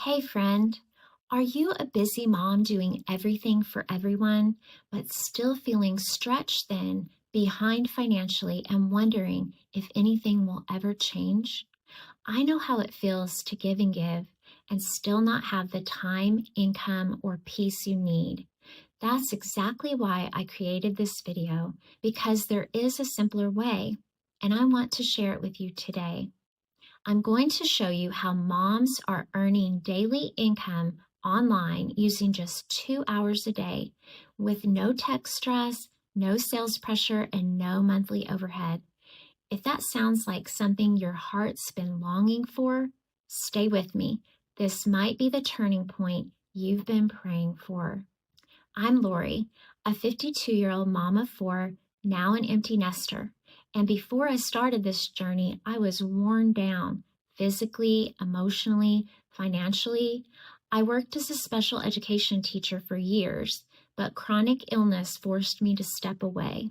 Hey friend, are you a busy mom doing everything for everyone, but still feeling stretched thin, behind financially, and wondering if anything will ever change? I know how it feels to give and still not have the time, income, or peace you need. That's exactly why I created this video, because there is a simpler way, and I want to share it with you today. I'm going to show you how moms are earning daily income online using just 2 hours a day with no tech stress, no sales pressure, and no monthly overhead. If that sounds like something your heart's been longing for, stay with me. This might be the turning point you've been praying for. I'm Lori, a 52-year-old mom of four, now an empty nester. And before I started this journey, I was worn down physically, emotionally, financially. I worked as a special education teacher for years, but chronic illness forced me to step away.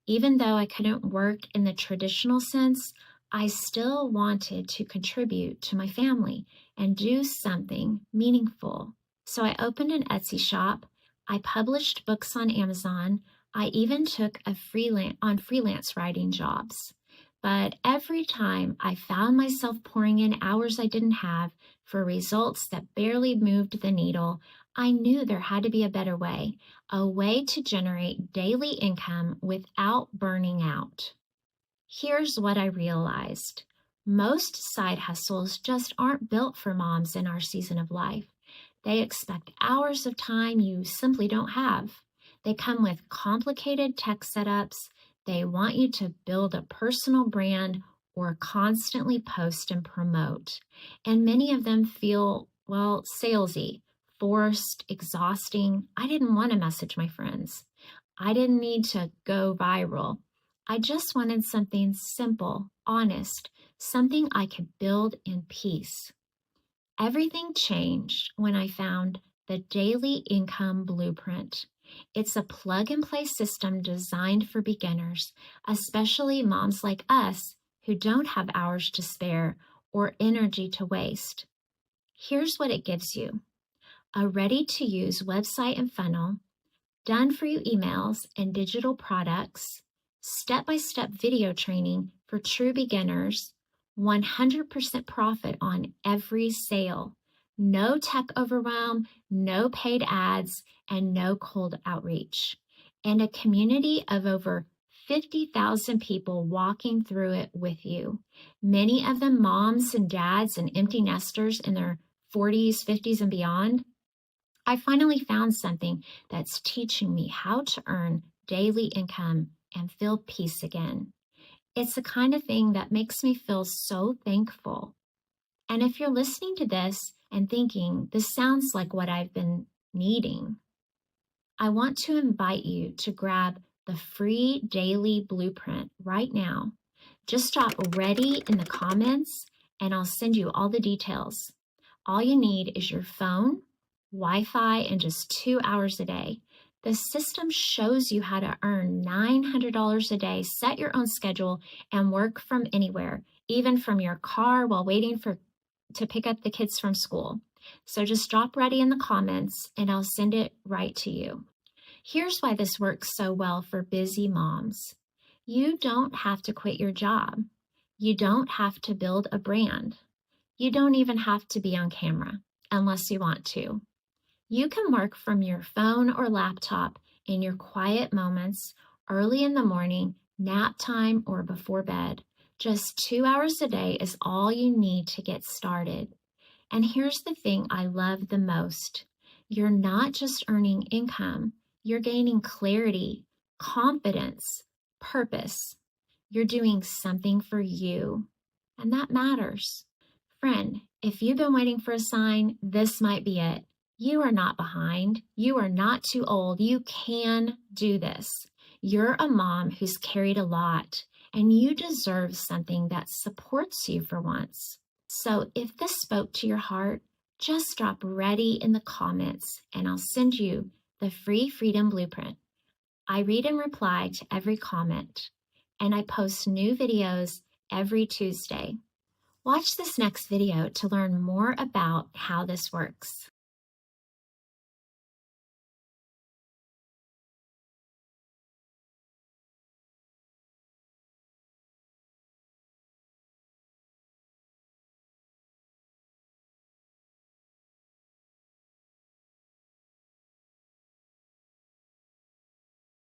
Even though I couldn't work in the traditional sense, I still wanted to contribute to my family and do something meaningful. So I opened an Etsy shop. I published books on Amazon. I even took a freelance writing jobs. But every time I found myself pouring in hours I didn't have for results that barely moved the needle, I knew there had to be a way to generate daily income without burning out. Here's what I realized. Most side hustles just aren't built for moms in our season of life. They expect hours of time you simply don't have. They come with complicated tech setups. They want you to build a personal brand or constantly post and promote. And many of them feel, salesy, forced, exhausting. I didn't want to message my friends. I didn't need to go viral. I just wanted something simple, honest, something I could build in peace. Everything changed when I found the Daily Income Blueprint. It's a plug-and-play system designed for beginners, especially moms like us who don't have hours to spare or energy to waste. Here's what it gives you: a ready-to-use website and funnel, done-for-you emails and digital products, step-by-step video training for true beginners, 100% profit on every sale, no tech overwhelm, no paid ads, and no cold outreach, and a community of over 50,000 people walking through it with you. Many of them moms and dads and empty nesters in their 40s, 50s, and beyond. I finally found something that's teaching me how to earn daily income and feel peace again. It's the kind of thing that makes me feel so thankful. And if you're listening to this and thinking, this sounds like what I've been needing, I want to invite you to grab the free daily blueprint right now. Just drop ready in the comments and I'll send you all the details. All you need is your phone, Wi-Fi, and just 2 hours a day. The system shows you how to earn $900 a day, set your own schedule, and work from anywhere, even from your car while waiting to pick up the kids from school. So just drop ready in the comments and I'll send it right to you. Here's why this works so well for busy moms. You don't have to quit your job. You don't have to build a brand. You don't even have to be on camera unless you want to. You can work from your phone or laptop in your quiet moments, early in the morning, nap time, or before bed. Just 2 hours a day is all you need to get started. And here's the thing I love the most. You're not just earning income. You're gaining clarity, confidence, purpose. You're doing something for you, and that matters. Friend, if you've been waiting for a sign, this might be it. You are not behind. You are not too old. You can do this. You're a mom who's carried a lot, and you deserve something that supports you for once. So if this spoke to your heart, just drop ready in the comments, and I'll send you the free Freedom Blueprint. I read and reply to every comment, and I post new videos every Tuesday. Watch this next video to learn more about how this works.